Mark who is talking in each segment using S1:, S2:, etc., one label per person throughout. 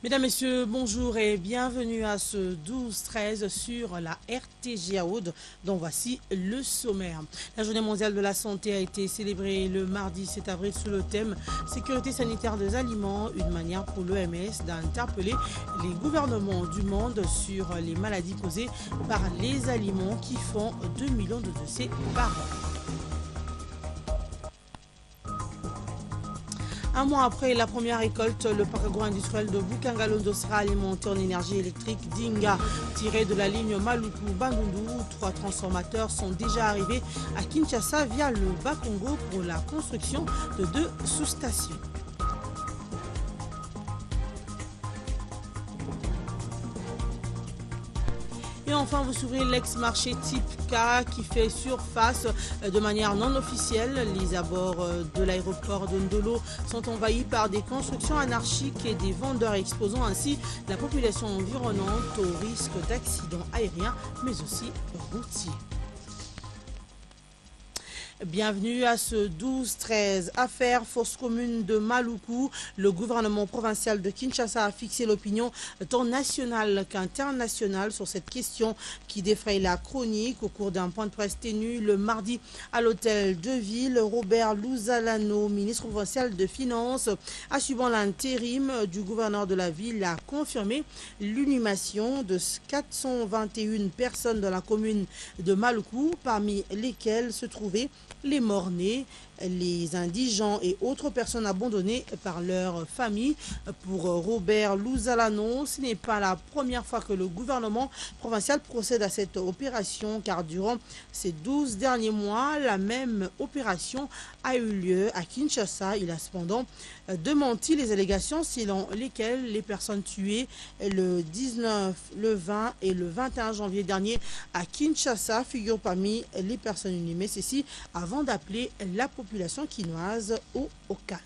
S1: Mesdames, Messieurs, bonjour et bienvenue à ce 12-13 sur la RTG à Aude, dont voici le sommaire. La Journée mondiale de la santé a été célébrée le mardi 7 avril sous le thème Sécurité sanitaire des aliments, une manière pour l'OMS d'interpeller les gouvernements du monde sur les maladies causées par les aliments qui font 2 millions de décès par an. Un mois après la première récolte, le parc agro-industriel de Bukangalondo sera alimenté en énergie électrique d'Inga. Tiré de la ligne Maluku-Bandundu, 3 transformateurs sont déjà arrivés à Kinshasa via le Bas-Congo pour la construction de 2 sous-stations. Et enfin, vous s'ouvrez l'ex-marché type K qui fait surface de manière non officielle. Les abords de l'aéroport de Ndolo sont envahis par des constructions anarchiques et des vendeurs exposant ainsi la population environnante au risque d'accidents aériens mais aussi routiers. Bienvenue à ce 12-13. Affaire fosse commune de Maluku. Le gouvernement provincial de Kinshasa a fixé l'opinion tant nationale qu'internationale sur cette question qui défraye la chronique. Au cours d'un point de presse tenu le mardi à l'hôtel de ville, Robert Luzalano, ministre provincial de Finances, assumant l'intérim du gouverneur de la ville, a confirmé l'inhumation de 421 personnes dans la commune de Maluku, parmi lesquelles se trouvaient les morts-nés, les indigents et autres personnes abandonnées par leur famille. Pour Robert Luzalano, ce n'est pas la première fois que le gouvernement provincial procède à cette opération, car durant ces 12 derniers mois, la même opération a eu lieu à Kinshasa. Il a cependant démenti les allégations selon lesquelles les personnes tuées le 19, le 20 et le 21 janvier dernier à Kinshasa figurent parmi les personnes inhumées, ceci avant d'appeler la population quinoise au calme.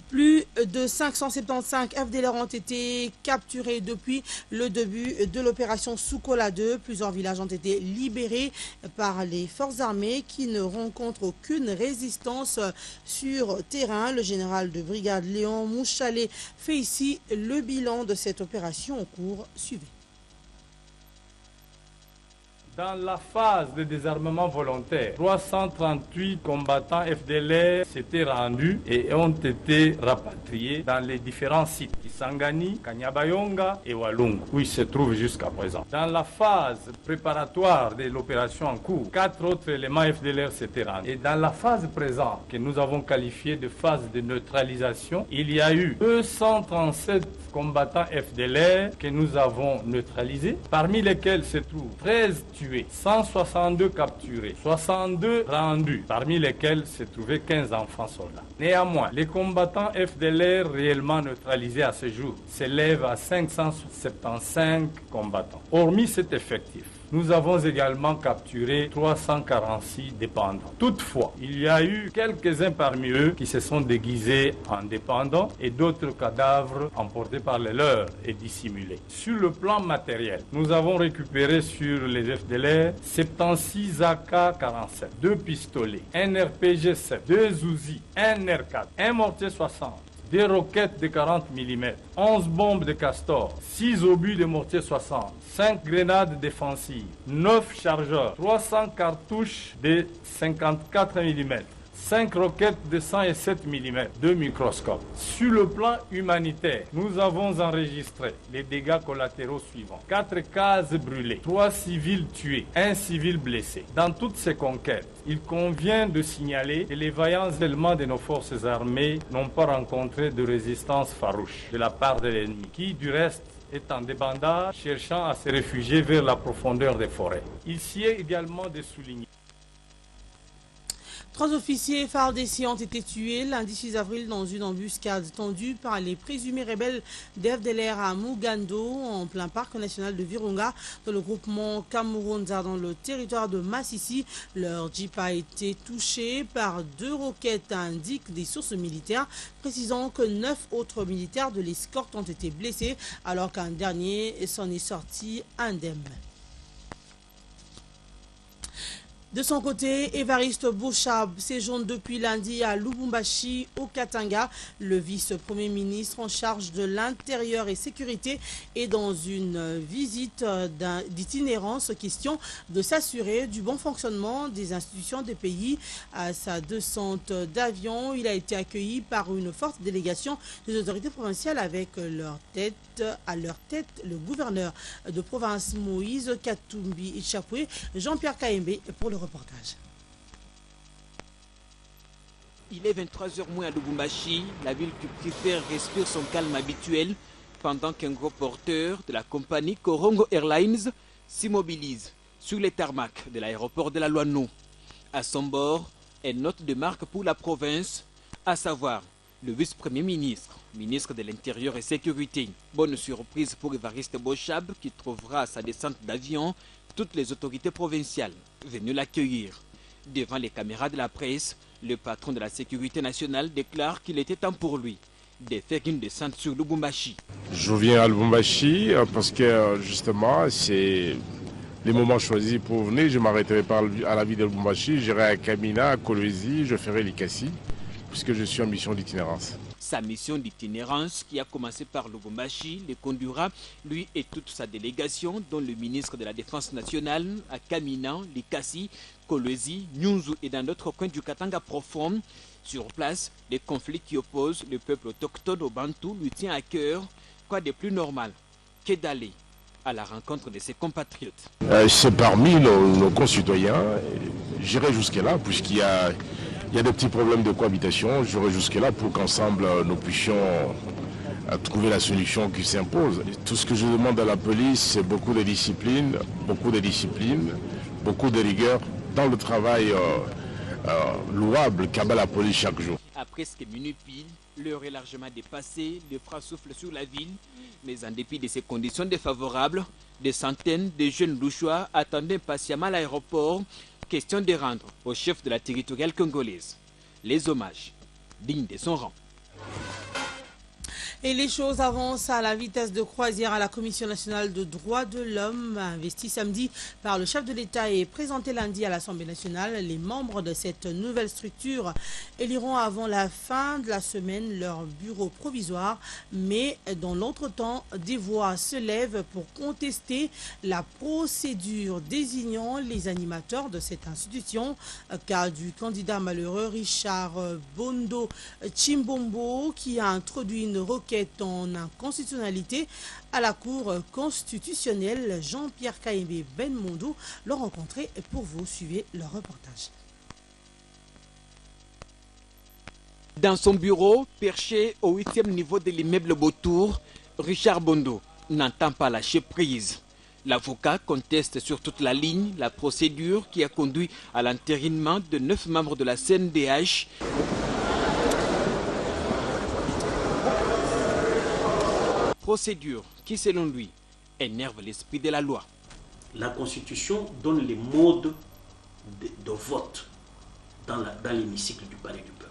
S1: Plus de 575 FDLR ont été capturés depuis le début de l'opération Soukola 2. Plusieurs villages ont été libérés par les forces armées qui ne rencontrent aucune résistance sur terrain. Le général de brigade Léon Mouchalé fait ici le bilan de cette opération au cours. Suivez.
S2: Dans la phase de désarmement volontaire, 338 combattants FDLR s'étaient rendus et ont été rapatriés dans les différents sites Kisangani, Kanyabayonga et Walungu, où ils se trouvent jusqu'à présent. Dans la phase préparatoire de l'opération en cours, 4 autres éléments FDLR s'étaient rendus. Et dans la phase présente, que nous avons qualifiée de phase de neutralisation, il y a eu 237 combattants FDLR que nous avons neutralisés, parmi lesquels se trouvent 13 tués, 162 capturés, 62 rendus, parmi lesquels se trouvaient 15 enfants soldats. Néanmoins, les combattants FDLR réellement neutralisés à ce jour s'élèvent à 575 combattants. Hormis cet effectif, nous avons également capturé 346 dépendants. Toutefois, il y a eu quelques-uns parmi eux qui se sont déguisés en dépendants et d'autres cadavres emportés par les leurs et dissimulés. Sur le plan matériel, nous avons récupéré sur les FDLR 76 AK-47, 2 pistolets, un RPG-7, 2 Uzi, un R4, un mortier 60, des roquettes de 40 mm, 11 bombes de castor, 6 obus de mortier 60, 5 grenades défensives, 9 chargeurs, 300 cartouches de 54 mm, 5 roquettes de 107 mm, 2 microscopes. Sur le plan humanitaire, nous avons enregistré les dégâts collatéraux suivants. 4 cases brûlées, 3 civils tués, 1 civil blessé. Dans toutes ces conquêtes, il convient de signaler que les vaillants éléments de nos forces armées n'ont pas rencontré de résistance farouche de la part de l'ennemi, qui du reste est en débandade, cherchant à se réfugier vers la profondeur des forêts. Il s'y est également de souligner.
S1: 3 officiers FARDC ont été tués lundi 6 avril dans une embuscade tendue par les présumés rebelles d'FDLR à Mugando, en plein parc national de Virunga, dans le groupement Kamuronza, dans le territoire de Massissi. Leur jeep a été touché par 2 roquettes, indiquent des sources militaires, précisant que 9 autres militaires de l'escorte ont été blessés, alors qu'un dernier s'en est sorti indemne. De son côté, Évariste Bochab séjourne depuis lundi à Lubumbashi, au Katanga. Le vice-premier ministre en charge de l'intérieur et sécurité est dans une visite d'itinérance, question de s'assurer du bon fonctionnement des institutions des pays. À sa descente d'avion, il a été accueilli par une forte délégation des autorités provinciales avec à leur tête le gouverneur de province Moïse Katumbi Chapoué, Jean-Pierre Kaembe pour le reportage.
S3: Il est 23h moins à Lubumbashi, la ville qui préfère respire son calme habituel pendant qu'un gros porteur de la compagnie Korongo Airlines s'immobilise sur les tarmacs de l'aéroport de la Loano. À son bord, une note de marque pour la province, à savoir le vice-premier ministre, ministre de l'Intérieur et Sécurité. Bonne surprise pour Évariste Bochab qui trouvera à sa descente d'avion toutes les autorités provinciales venues l'accueillir. Devant les caméras de la presse, le patron de la sécurité nationale déclare qu'il était temps pour lui de faire une descente sur Lubumbashi.
S4: Je viens à Lubumbashi parce que justement c'est les moments choisis pour venir. Je ne m'arrêterai pas à la ville de Lubumbashi, j'irai à Kamina, à Kolwezi, je ferai l'Ikasi puisque je suis en mission d'itinérance.
S3: Sa mission d'itinérance, qui a commencé par Lubumbashi, le conduira, lui et toute sa délégation, dont le ministre de la Défense nationale, à Kamina, Likasi, Kolwezi, Nyunzu et dans d'autres coins du Katanga profond. Sur place, les conflits qui opposent le peuple autochtone au Bantou lui tient à cœur. Quoi de plus normal que d'aller à la rencontre de ses compatriotes.
S4: C'est parmi nos concitoyens. J'irai jusque-là, puisqu'il y a des petits problèmes de cohabitation. J'irai jusque-là pour qu'ensemble nous puissions trouver la solution qui s'impose. Tout ce que je demande à la police, c'est beaucoup de discipline, beaucoup de rigueur dans le travail louable qu'abat la police chaque jour.
S3: À presque minuit pile, l'heure est largement dépassée, le froid souffle sur la ville. Mais en dépit de ces conditions défavorables, des centaines de jeunes louchois attendaient patiemment à l'aéroport, question de rendre au chef de la territoriale congolaise les hommages dignes de son rang.
S1: Et les choses avancent à la vitesse de croisière à la Commission nationale de droits de l'homme, investie samedi par le chef de l'État et présentée lundi à l'Assemblée nationale. Les membres de cette nouvelle structure éliront avant la fin de la semaine leur bureau provisoire. Mais dans l'entretemps, des voix se lèvent pour contester la procédure désignant les animateurs de cette institution. Cas du candidat malheureux Richard Bondo Chimbombo qui a introduit une requête en inconstitutionnalité à la Cour constitutionnelle. Jean-Pierre Kaembe Ben Mondou l'ont rencontré pour vous. Suivez le reportage.
S3: Dans son bureau, perché au 8e niveau de l'immeuble Beautour, Richard Bondo n'entend pas lâcher prise. L'avocat conteste sur toute la ligne la procédure qui a conduit à l'entérinement de 9 membres de la CNDH. Procédure qui, selon lui, énerve l'esprit de la loi.
S5: La Constitution donne les modes de vote dans l'hémicycle du Palais du Peuple.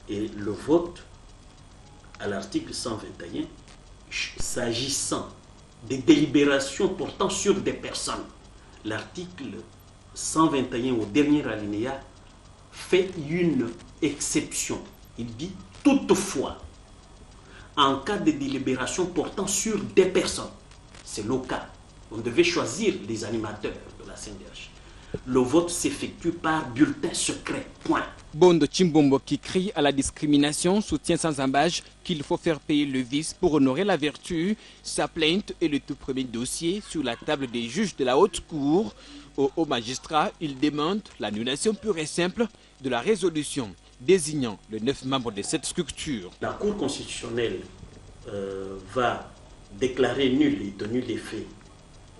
S5: Et le vote, à l'article 121, s'agissant des délibérations portant sur des personnes, l'article 121 au dernier alinéa fait une exception. Il dit toutefois, en cas de délibération portant sur des personnes, c'est le cas, on devait choisir les animateurs de la CNDH. Le vote s'effectue par bulletin secret, point.
S3: Bondo Chimbombo, qui crie à la discrimination, soutient sans embâche qu'il faut faire payer le vice pour honorer la vertu. Sa plainte est le tout premier dossier sur la table des juges de la haute cour. Au haut magistrat, il demande l'annulation pure et simple de la résolution désignant les 9 membres de cette structure.
S5: La Cour constitutionnelle va déclarer nulle et de nul effet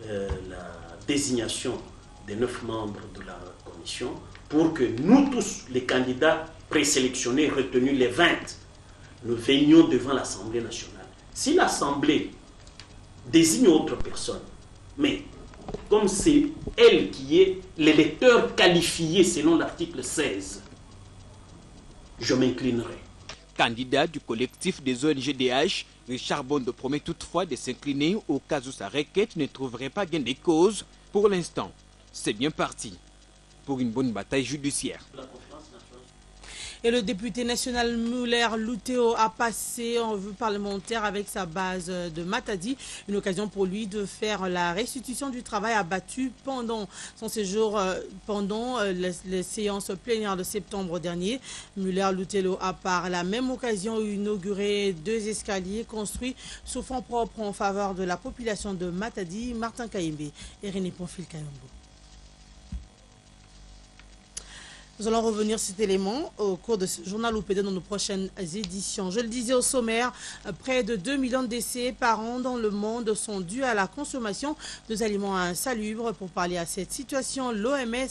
S5: la désignation des 9 membres de la commission pour que nous tous, les candidats présélectionnés, retenus les 20, nous venions devant l'Assemblée nationale. Si l'Assemblée désigne autre personne, mais comme c'est elle qui est l'électeur qualifié selon l'article 16, je m'inclinerai.
S3: Candidat du collectif des ONGDH, Richard Bondo promet toutefois de s'incliner au cas où sa requête ne trouverait pas gain de cause. Pour l'instant, c'est bien parti. pour une bonne bataille judiciaire.
S1: Et le député national Muller Luteo a passé en vue parlementaire avec sa base de Matadi. Une occasion pour lui de faire la restitution du travail abattu pendant son séjour, pendant les séances plénières de septembre dernier. Muller Luteo a par la même occasion inauguré 2 escaliers construits sous fonds propres en faveur de la population de Matadi, Martin Kayembe et René Ponfil-Kayombo. Nous allons revenir sur cet élément au cours de ce journal OPD dans nos prochaines éditions. Je le disais au sommaire, près de 2 millions de décès par an dans le monde sont dus à la consommation d'aliments insalubres. Pour parler à cette situation, l'OMS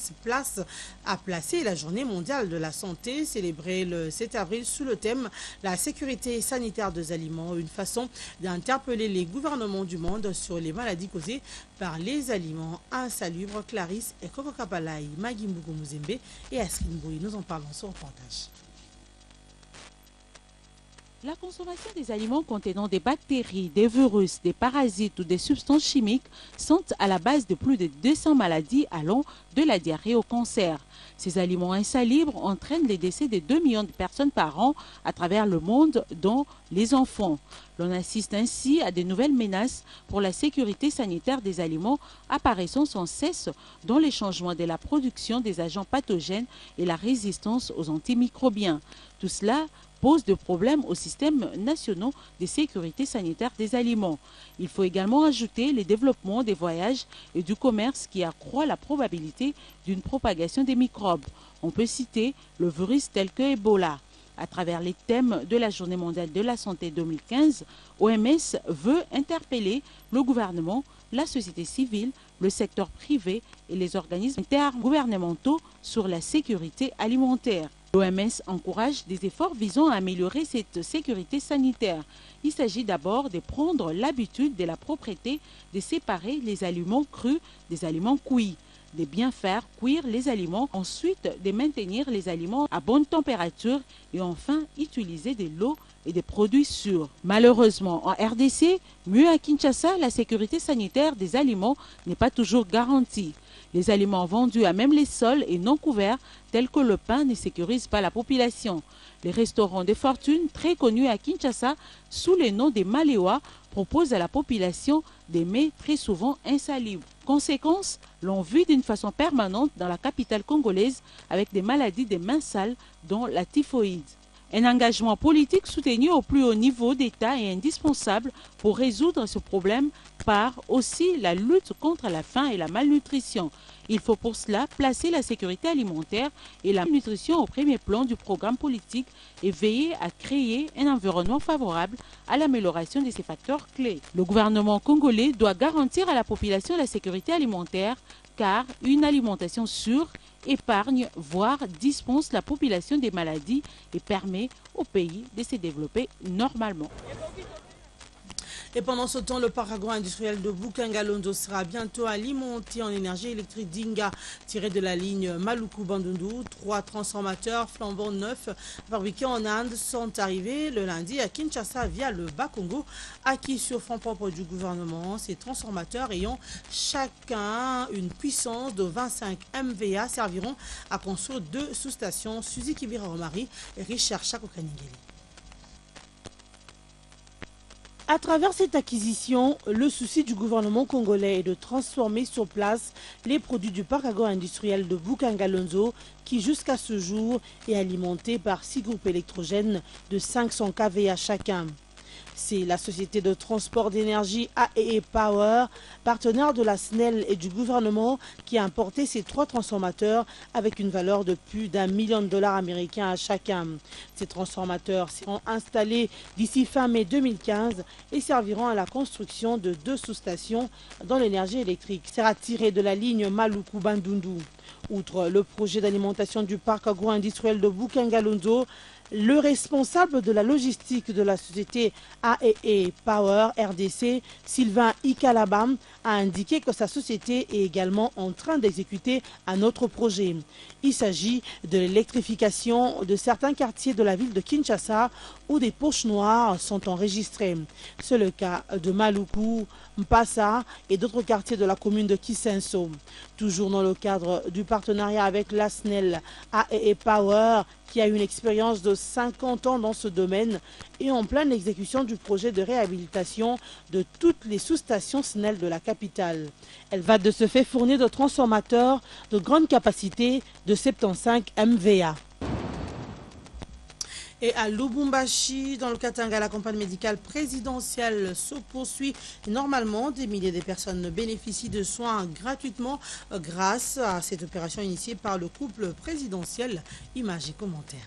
S1: a placé la journée mondiale de la santé, célébrée le 7 avril sous le thème « La sécurité sanitaire des aliments », une façon d'interpeller les gouvernements du monde sur les maladies causées par les aliments insalubres. Clarisse et Koko Kapalaï, Magui Mbugo Muzembe et Askin Boui, nous en parlons sur reportage.
S6: La consommation des aliments contenant des bactéries, des virus, des parasites ou des substances chimiques sont à la base de plus de 200 maladies allant de la diarrhée au cancer. Ces aliments insalubres entraînent les décès de 2 millions de personnes par an à travers le monde, dont les enfants. L'on assiste ainsi à de nouvelles menaces pour la sécurité sanitaire des aliments apparaissant sans cesse dans les changements de la production des agents pathogènes et la résistance aux antimicrobiens. Tout cela pose de problèmes aux systèmes nationaux de sécurité sanitaire des aliments. Il faut également ajouter le développement des voyages et du commerce qui accroît la probabilité d'une propagation des microbes. On peut citer le virus tel que Ebola. À travers les thèmes de la Journée mondiale de la santé 2015, OMS veut interpeller le gouvernement, la société civile, le secteur privé et les organismes intergouvernementaux sur la sécurité alimentaire. L'OMS encourage des efforts visant à améliorer cette sécurité sanitaire. Il s'agit d'abord de prendre l'habitude de la propreté, de séparer les aliments crus des aliments cuits, de bien faire cuire les aliments, ensuite de maintenir les aliments à bonne température et enfin utiliser de l'eau et des produits sûrs. Malheureusement, en RDC, mieux à Kinshasa, la sécurité sanitaire des aliments n'est pas toujours garantie. Les aliments vendus à même les sols et non couverts, tels que le pain, ne sécurisent pas la population. Les restaurants de fortune, très connus à Kinshasa, sous le nom des Maléwa, proposent à la population des mets très souvent insalubres. Conséquence, l'on vit d'une façon permanente dans la capitale congolaise avec des maladies des mains sales, dont la typhoïde. Un engagement politique soutenu au plus haut niveau d'État est indispensable pour résoudre ce problème par aussi la lutte contre la faim et la malnutrition. Il faut pour cela placer la sécurité alimentaire et la nutrition au premier plan du programme politique et veiller à créer un environnement favorable à l'amélioration de ces facteurs clés. Le gouvernement congolais doit garantir à la population la sécurité alimentaire car une alimentation sûre épargne, voire dispense la population des maladies et permet au pays de se développer normalement.
S1: Et pendant ce temps, le parc agro-industriel de Bukanga-Londo sera bientôt alimenté en énergie électrique d'Inga, tiré de la ligne Maluku-Bandundu. 3 transformateurs flambant neufs fabriqués en Inde sont arrivés le lundi à Kinshasa via le Bas-Congo, acquis sur fonds propres du gouvernement. Ces transformateurs ayant chacun une puissance de 25 MVA serviront à construire 2 sous-stations, Suzy Kibira-Romari et Richard Chakokaningeli. À travers cette acquisition, le souci du gouvernement congolais est de transformer sur place les produits du parc agro-industriel de Bukanga-Londo qui jusqu'à ce jour est alimenté par 6 groupes électrogènes de 500 kVA chacun. C'est la société de transport d'énergie AEE Power, partenaire de la SNEL et du gouvernement, qui a importé ces 3 transformateurs avec une valeur de plus d'1 million de dollars américains à chacun. Ces transformateurs seront installés d'ici fin mai 2015 et serviront à la construction de 2 sous-stations dans l'énergie électrique. Sera tiré de la ligne Maluku-Bandundu. Outre le projet d'alimentation du parc agro-industriel de Bukanga-Londo, Le responsable de la logistique de la société AEE Power RDC, Sylvain Ikalabam, a indiqué que sa société est également en train d'exécuter un autre projet. Il s'agit de l'électrification de certains quartiers de la ville de Kinshasa où des poches noires sont enregistrées. C'est le cas de Maluku, Mpassa et d'autres quartiers de la commune de Kisenso. Toujours dans le cadre du partenariat avec l'ASNEL AEE Power, qui a une expérience de 50 ans dans ce domaine et en pleine exécution du projet de réhabilitation de toutes les sous-stations SNEL de la capitale. Elle va de ce fait fournir de transformateurs de grande capacité de 75 MVA. Et à Lubumbashi, dans le Katanga, la campagne médicale présidentielle se poursuit. Normalement, des milliers de personnes bénéficient de soins gratuitement grâce à cette opération initiée par le couple présidentiel. Images et commentaires.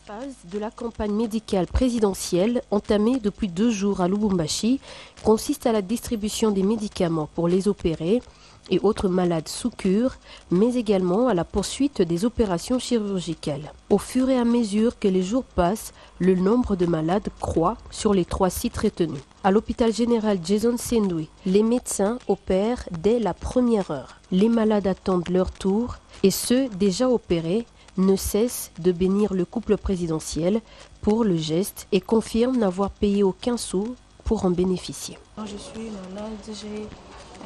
S7: Phase de la campagne médicale présidentielle entamée depuis 2 jours à Lubumbashi consiste à la distribution des médicaments pour les opérés et autres malades sous cure, mais également à la poursuite des opérations chirurgicales. Au fur et à mesure que les jours passent, le nombre de malades croît sur les 3 sites retenus. À l'hôpital général Jason Sendwe, les médecins opèrent dès la première heure. Les malades attendent leur tour et ceux déjà opérés ne cessent de bénir le couple présidentiel pour le geste et confirment n'avoir payé aucun sou pour en bénéficier.
S8: Quand je suis malade, j'ai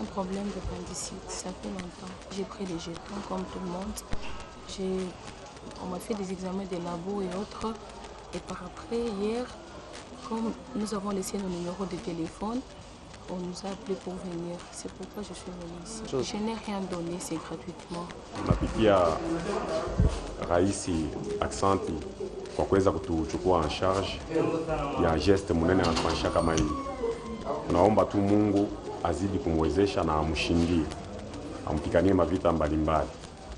S8: un problème d'appendicite, ça fait longtemps. J'ai pris des jetons comme tout le monde. On m'a fait des examens des labos et autres. Et par après, hier, comme nous avons laissé nos numéros de téléphone, on nous a appelés pour venir. C'est pourquoi je suis venue ici. Je n'ai rien donné, c'est gratuitement.
S9: Napitia rahisi aksanti kwa kuweza kutuchukua en charge ya geste munene anafanyisha kama hii. Naomba tu Mungu azidi kumwezesha na amshindie, ampiganie mavita mbalimbali.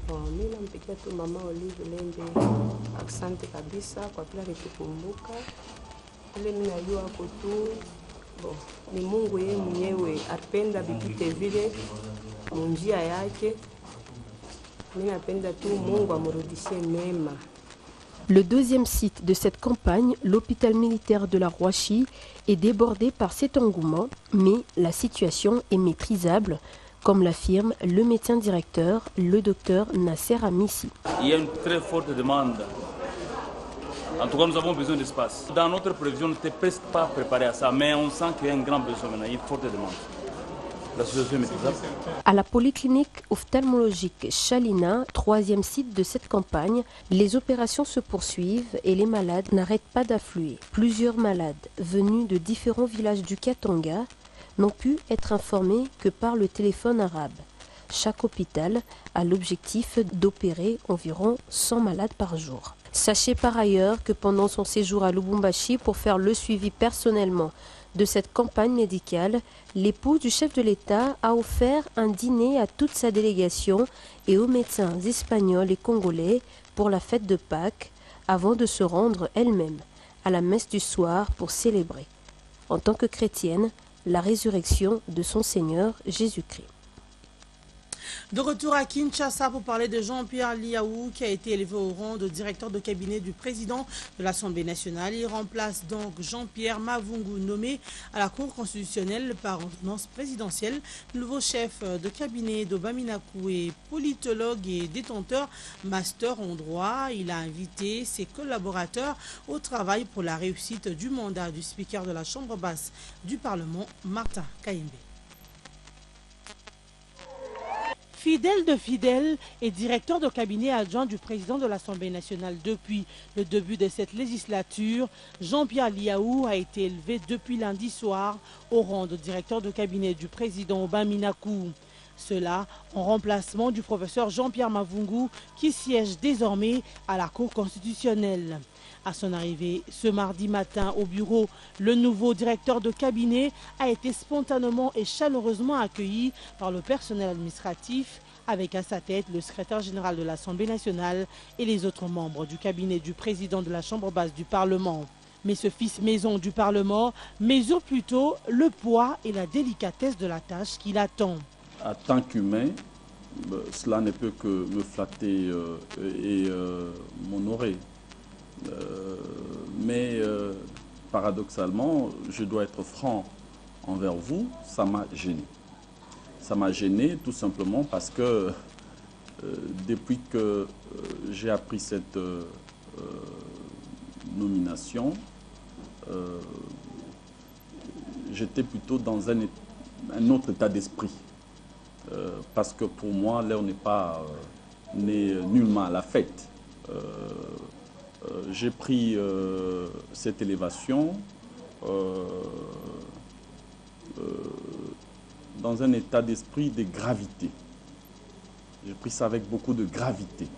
S10: Mimi nampigia tu mama Olive Lembe asante kabisa kwa kila kitu. Ile mimi najua hapo tu ni Mungu yeye mwenyewe apenda bipite vile munjia yake. Mimi napenda tu Mungu amrudishie mema.
S7: Le deuxième site de cette campagne, l'hôpital militaire de la Rouachi, est débordé par cet engouement, mais la situation est maîtrisable, comme l'affirme le médecin directeur, le docteur Nasser Amissi.
S11: Il y a une très forte demande. En tout cas, nous avons besoin d'espace. Dans notre prévision, on n'était presque pas préparé à ça, mais on sent qu'il y a un grand besoin maintenant, il y a une forte demande. La situation est maîtrisable.
S7: À la polyclinique ophtalmologique Chalina, 3e site de cette campagne, les opérations se poursuivent et les malades n'arrêtent pas d'affluer. Plusieurs malades venus de différents villages du Katanga n'ont pu être informés que par le téléphone arabe. Chaque hôpital a l'objectif d'opérer environ 100 malades par jour. Sachez par ailleurs que pendant son séjour à Lubumbashi pour faire le suivi personnellement de cette campagne médicale, l'époux du chef de l'État a offert un dîner à toute sa délégation et aux médecins espagnols et congolais pour la fête de Pâques, avant de se rendre elle-même à la messe du soir pour célébrer, en tant que chrétienne, la résurrection de son Seigneur Jésus-Christ.
S1: De retour à Kinshasa pour parler de Jean-Pierre Liaou qui a été élevé au rang de directeur de cabinet du président de l'Assemblée nationale. Il remplace donc Jean-Pierre Mavungu nommé à la Cour constitutionnelle par ordonnance présidentielle. Le nouveau chef de cabinet d'Obaminakou est politologue et détenteur master en droit. Il a invité ses collaborateurs au travail pour la réussite du mandat du speaker de la Chambre basse du Parlement, Martin Kayembe. Fidèle de fidèle et directeur de cabinet adjoint du président de l'Assemblée nationale depuis le début de cette législature, Jean-Pierre Liaou a été élevé depuis lundi soir au rang de directeur de cabinet du président Obaminakou. Cela en remplacement du professeur Jean-Pierre Mavungu qui siège désormais à la Cour constitutionnelle. À son arrivée ce mardi matin au bureau, le nouveau directeur de cabinet a été spontanément et chaleureusement accueilli par le personnel administratif, avec à sa tête le secrétaire général de l'Assemblée nationale et les autres membres du cabinet du président de la Chambre basse du Parlement. Mais ce fils maison du Parlement mesure plutôt le poids et la délicatesse de la tâche qu'il attend.
S11: En tant qu'humain,
S12: cela ne peut que me flatter et m'honorer. Mais paradoxalement, je dois être franc envers vous, ça m'a gêné. Ça m'a gêné tout simplement parce que depuis que j'ai appris cette nomination, j'étais plutôt dans un autre état d'esprit. Parce que pour moi, là, on n'est nullement à la fête. J'ai pris cette élévation dans un état d'esprit de gravité. J'ai pris ça avec beaucoup de gravité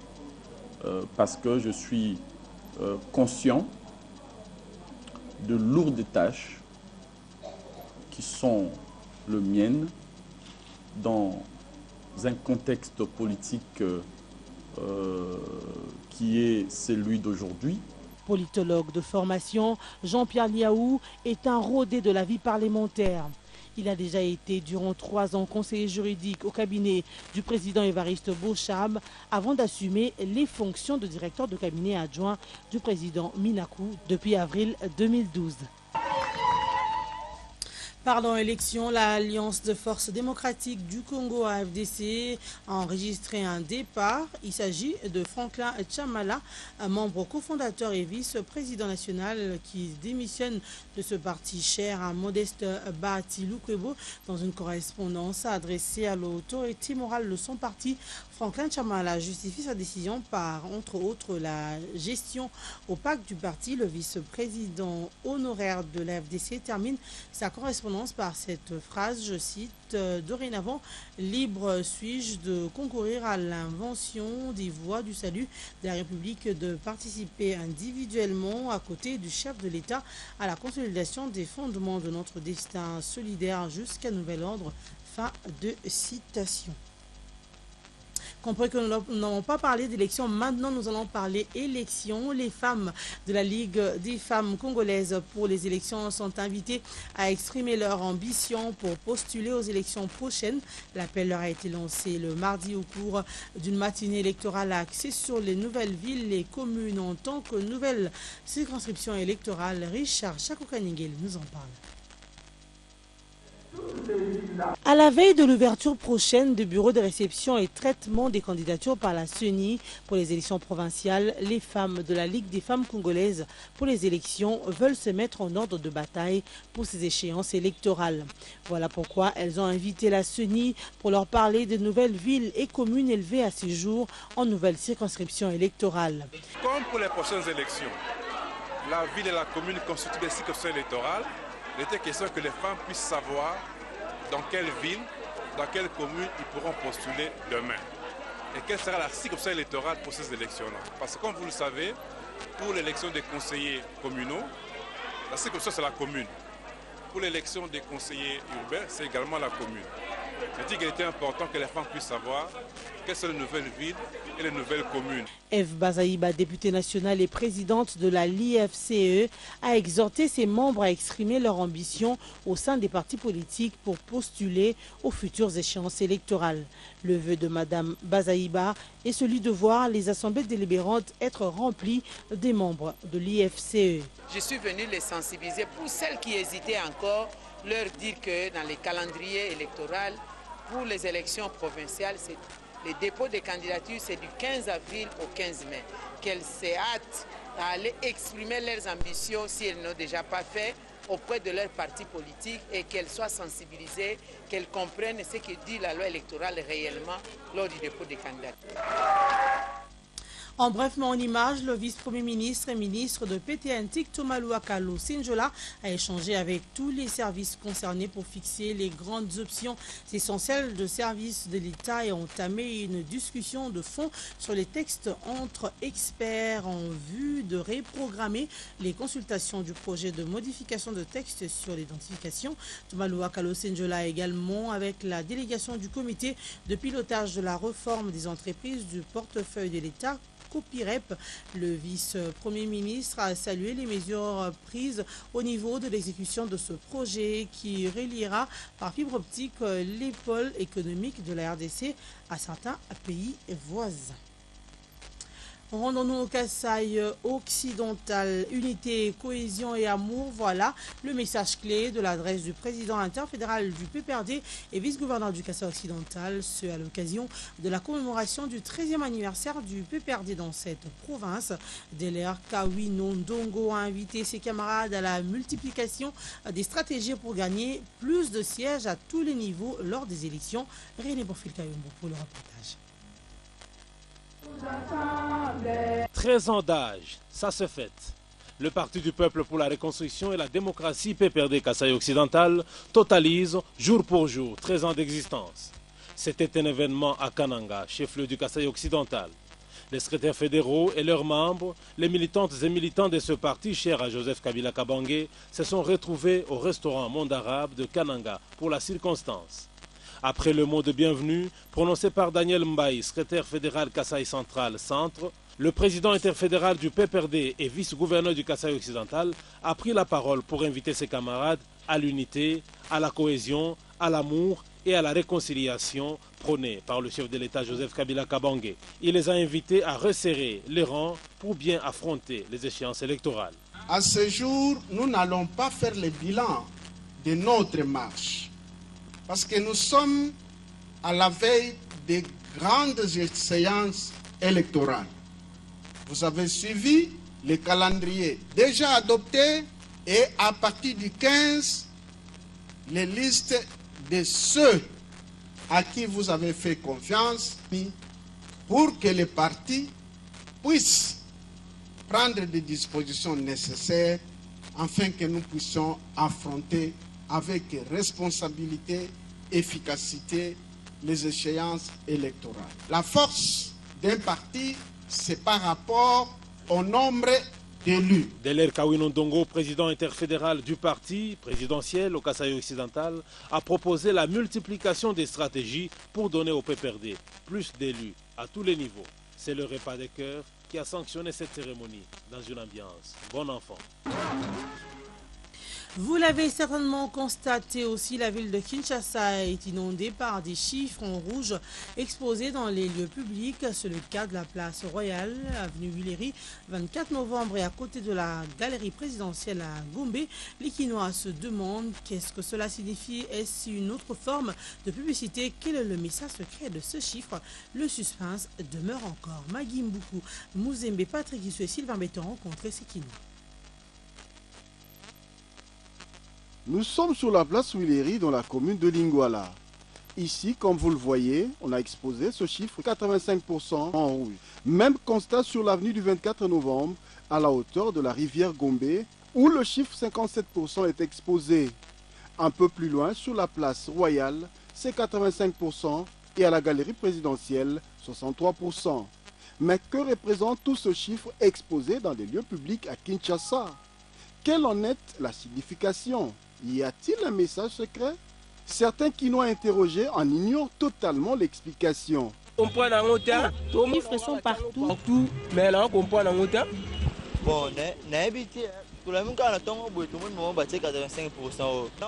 S12: parce que je suis conscient de lourdes tâches qui sont le mien dans un contexte politique qui est celui d'aujourd'hui.
S1: Politologue de formation, Jean-Pierre Liaou est un rodé de la vie parlementaire. Il a déjà été durant 3 ans conseiller juridique au cabinet du président Évariste Beauchab avant d'assumer les fonctions de directeur de cabinet adjoint du président Minakou depuis avril 2012. Parlons élection, l'Alliance de forces démocratiques du Congo AFDC a enregistré un départ. Il s'agit de Franklin Chamala, un membre cofondateur et vice-président national qui démissionne de ce parti cher à Modeste Bahati Lukwebo. Dans une correspondance adressée à l'autorité morale de son parti, Franklin Chamala justifie sa décision par, entre autres, la gestion opaque du parti. Le vice-président honoraire de l'AFDC termine sa correspondance par cette phrase, je cite, « Dorénavant, libre suis-je de concourir à l'invention des voies du salut de la République, de participer individuellement à côté du chef de l'État à la consolidation des fondements de notre destin solidaire jusqu'à nouvel ordre ». Fin de citation. Compris que nous n'avons pas parlé d'élection, maintenant nous allons parler élection. Les femmes de la Ligue des femmes congolaises pour les élections sont invitées à exprimer leur ambition pour postuler aux élections prochaines. L'appel leur a été lancé le mardi au cours d'une matinée électorale axée sur les nouvelles villes et communes en tant que nouvelle circonscription électorale. Richard Chakokaningel nous en parle. À la veille de l'ouverture prochaine des bureaux de réception et traitement des candidatures par la CENI pour les élections provinciales, les femmes de la Ligue des femmes congolaises pour les élections veulent se mettre en ordre de bataille pour ces échéances électorales. Voilà pourquoi elles ont invité la CENI pour leur parler de nouvelles villes et communes élevées à ce jour en nouvelle circonscription électorale.
S13: Comme pour les prochaines élections, la ville et la commune constituent des circonscriptions électorales. Il était question que les femmes puissent savoir dans quelle ville, dans quelle commune ils pourront postuler demain. Et quelle sera la circonscription électorale pour ces élections-là. Parce que comme vous le savez, pour l'élection des conseillers communaux, la circonscription c'est la commune. Pour l'élection des conseillers urbains, c'est également la commune. Je dis qu'il était important que les femmes puissent savoir quelles sont les nouvelles villes et les nouvelles communes.
S1: Eve Bazaïba, députée nationale et présidente de la LIFCE, a exhorté ses membres à exprimer leur ambition au sein des partis politiques pour postuler aux futures échéances électorales. Le vœu de Mme Bazaïba est celui de voir les assemblées délibérantes être remplies des membres de l'IFCE.
S14: Je suis venu les sensibiliser pour celles qui hésitaient encore, leur dire que dans les calendriers électoraux, pour les élections provinciales, les dépôts de candidatures, c'est du 15 avril au 15 mai. Qu'elles se hâtent à aller exprimer leurs ambitions, si elles n'ont déjà pas fait, auprès de leur parti politique et qu'elles soient sensibilisées, qu'elles comprennent ce que dit la loi électorale réellement lors du dépôt des candidatures.
S1: En bref, mais en image, le vice-premier ministre et ministre de PTNTIC, Tomalou Akalo Sinjola, a échangé avec tous les services concernés pour fixer les grandes options essentielles de services de l'État et a entamé une discussion de fond sur les textes entre experts en vue de reprogrammer les consultations du projet de modification de texte sur l'identification. Tomalou Akalo Sinjola également avec la délégation du comité de pilotage de la réforme des entreprises du portefeuille de l'État Copirep. Le vice-premier ministre a salué les mesures prises au niveau de l'exécution de ce projet qui reliera par fibre optique les pôles économiques de la RDC à certains pays voisins. Rendons-nous au Kasaï occidental. Unité, cohésion et amour, voilà le message clé de l'adresse du président interfédéral du PPRD et vice-gouverneur du Kasaï occidental, ce à l'occasion de la commémoration du 13e anniversaire du PPRD dans cette province. Deler Kawino Ndongo a invité ses camarades à la multiplication des stratégies pour gagner plus de sièges à tous les niveaux lors des élections. René Bonfil Kayombo pour le reportage.
S15: 13 ans d'âge, ça se fête. Le Parti du Peuple pour la Reconstruction et la Démocratie PPRD Kasaï occidental totalise jour pour jour 13 ans d'existence. C'était un événement à Kananga, chef-lieu du Kasaï occidental. Les secrétaires fédéraux et leurs membres, les militantes et militants de ce parti cher à Joseph Kabila Kabange, se sont retrouvés au restaurant Monde Arabe de Kananga pour la circonstance. Après le mot de bienvenue prononcé par Daniel Mbaye, secrétaire fédéral Kasaï Central Centre, le président interfédéral du PPRD et vice-gouverneur du Kasaï occidental a pris la parole pour inviter ses camarades à l'unité, à la cohésion, à l'amour et à la réconciliation prônée par le chef de l'État Joseph Kabila Kabange. Il les a invités à resserrer les rangs pour bien affronter les échéances électorales.
S16: À ce jour, nous n'allons pas faire le bilan de notre marche. Parce que nous sommes à la veille des grandes séances électorales. Vous avez suivi le calendrier déjà adopté et à partir du 15, les listes de ceux à qui vous avez fait confiance pour que les partis puissent prendre des dispositions nécessaires afin que nous puissions affronter avec responsabilité, efficacité, les échéances électorales. La force d'un parti, c'est par rapport au nombre d'élus.
S15: Deler Kawino Ndongo, président interfédéral du parti présidentiel au Kasaï occidental, a proposé la multiplication des stratégies pour donner au PPRD plus d'élus à tous les niveaux. C'est le repas des cœurs qui a sanctionné cette cérémonie dans une ambiance bon enfant.
S1: Vous l'avez certainement constaté aussi, la ville de Kinshasa est inondée par des chiffres en rouge exposés dans les lieux publics. C'est le cas de la place Royale, avenue Villery, 24 novembre et à côté de la galerie présidentielle à Gombe. Les Kinois se demandent qu'est-ce que cela signifie. Est-ce une autre forme de publicité? Quel est le message secret de ce chiffre? Le suspense demeure encore. Magui Mboukou, Mouzembe, Patrick Issou et Sylvain Béton ont rencontré ces Kinois.
S17: Nous sommes sur la place Willery dans la commune de Lingwala. Ici, comme vous le voyez, on a exposé ce chiffre 85% en rouge. Même constat sur l'avenue du 24 novembre, à la hauteur de la rivière Gombe, où le chiffre 57% est exposé. Un peu plus loin, sur la place Royale, c'est 85% et à la galerie présidentielle, 63%. Mais que représente tout ce chiffre exposé dans des lieux publics à Kinshasa? Quelle en est la signification? Y a-t-il un message secret? Certains Kinois interrogés en ignorent totalement l'explication.
S18: Les chiffres sont partout. Mais là, on comprend en hauteur.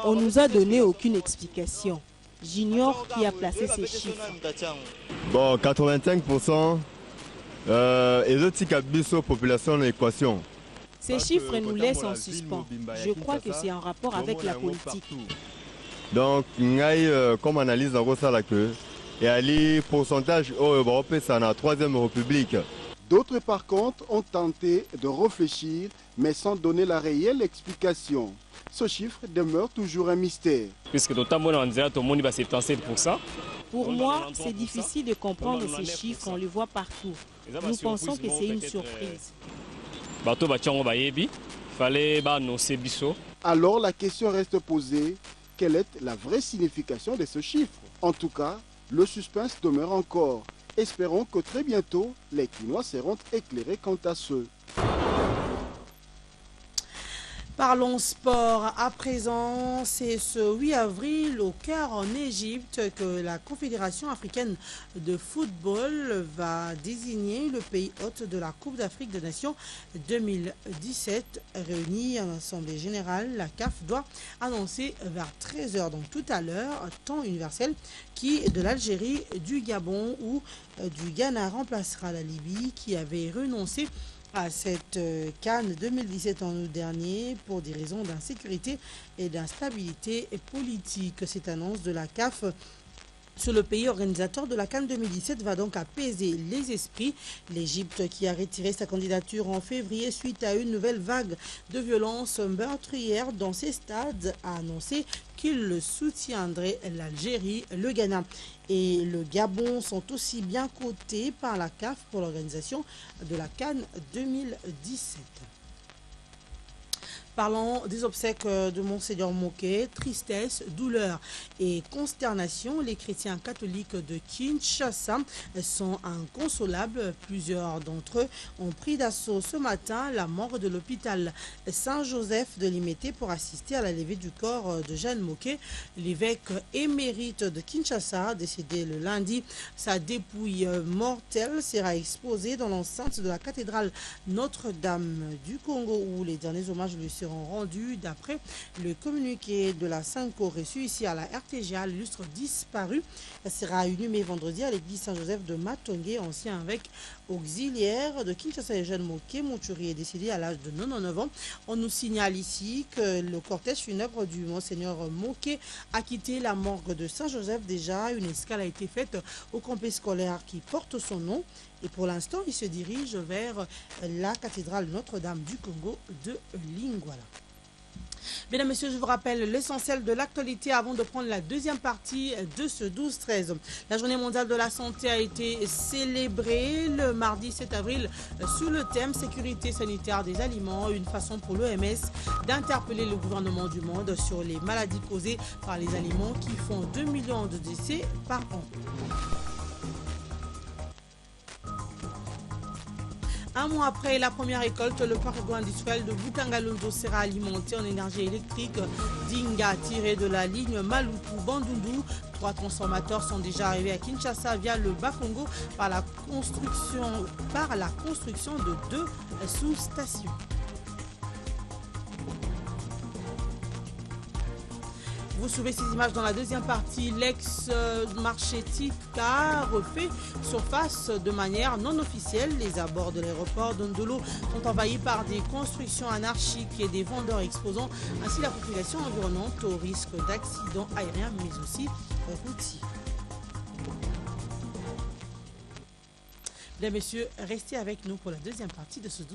S19: On nous a donné aucune explication. J'ignore qui a placé ces chiffres.
S20: Bon, 85%. Et autres population de l'équation.
S19: Ces chiffres nous laissent en suspens. Je crois que c'est en rapport avec la politique.
S20: Donc, comme analyse dans ça, et ali pourcentage au Europe, c'est la 3e République.
S17: D'autres, par contre, ont tenté de réfléchir, mais sans donner la réelle explication. Ce chiffre demeure toujours un mystère.
S18: Puisque notamment on dirait tout le monde va 77%.
S19: Pour moi, c'est difficile de comprendre ces chiffres, on les voit partout. Nous pensons que c'est une surprise.
S17: Alors la question reste posée, quelle est la vraie signification de ce chiffre? En tout cas, le suspense demeure encore. Espérons que très bientôt, les Kinois seront éclairés quant à ce.
S1: Parlons sport à présent. C'est ce 8 avril au Caire en Égypte que la Confédération africaine de football va désigner le pays hôte de la Coupe d'Afrique des Nations 2017. Réunie en Assemblée Générale, la CAF doit annoncer vers 13h, donc tout à l'heure, temps universel, qui de l'Algérie, du Gabon ou du Ghana remplacera la Libye qui avait renoncé à cette Cannes 2017 en août dernier pour des raisons d'insécurité et d'instabilité politique. Cette annonce de la CAF sur le pays organisateur de la CAN 2017 va donc apaiser les esprits. L'Égypte, qui a retiré sa candidature en février suite à une nouvelle vague de violences meurtrières dans ses stades, a annoncé qu'il soutiendrait l'Algérie, le Ghana et le Gabon sont aussi bien cotés par la CAF pour l'organisation de la CAN 2017. Parlons des obsèques de Monseigneur Moké, tristesse, douleur et consternation. Les chrétiens catholiques de Kinshasa sont inconsolables. Plusieurs d'entre eux ont pris d'assaut ce matin la morgue de l'hôpital Saint-Joseph de Limete pour assister à la levée du corps de Jeanne Moké, l'évêque émérite de Kinshasa, décédé le lundi. Sa dépouille mortelle sera exposée dans l'enceinte de la cathédrale Notre-Dame du Congo où les derniers hommages lui seront rendus d'après le communiqué de la Sanko reçu ici à la RTGA. L'illustre disparu sera inhumé vendredi à l'église Saint-Joseph de Matongé, ancien évêque auxiliaire de Kinshasa. Et Jeanne Moké Mouturi est décédé à l'âge de 99 ans. On nous signale ici que le cortège funèbre du Monseigneur Moké a quitté la morgue de Saint-Joseph. Déjà, une escale a été faite au complexe scolaire qui porte son nom. Et pour l'instant, il se dirige vers la cathédrale Notre-Dame du Congo de Lingwala. Mesdames, Messieurs, je vous rappelle l'essentiel de l'actualité avant de prendre la deuxième partie de ce 12-13. La journée mondiale de la santé a été célébrée le mardi 7 avril sous le thème sécurité sanitaire des aliments, une façon pour l'OMS d'interpeller le gouvernement du monde sur les maladies causées par les aliments qui font 2 millions de décès par an. Un mois après la première récolte, le parc agro-industriel de Butangalondo sera alimenté en énergie électrique d'Inga tiré de la ligne Maluku-Bandundu. 3 transformateurs sont déjà arrivés à Kinshasa via le Bas-Congo par la construction de 2 sous-stations. Vous suivez ces images dans la deuxième partie. L'ex-marché Tika refait surface de manière non officielle. Les abords de l'aéroport d'Ondolo sont envahis par des constructions anarchiques et des vendeurs exposant ainsi la population environnante au risque d'accidents aériens mais aussi routiers. Mesdames, Messieurs, restez avec nous pour la deuxième partie de ce 12-13.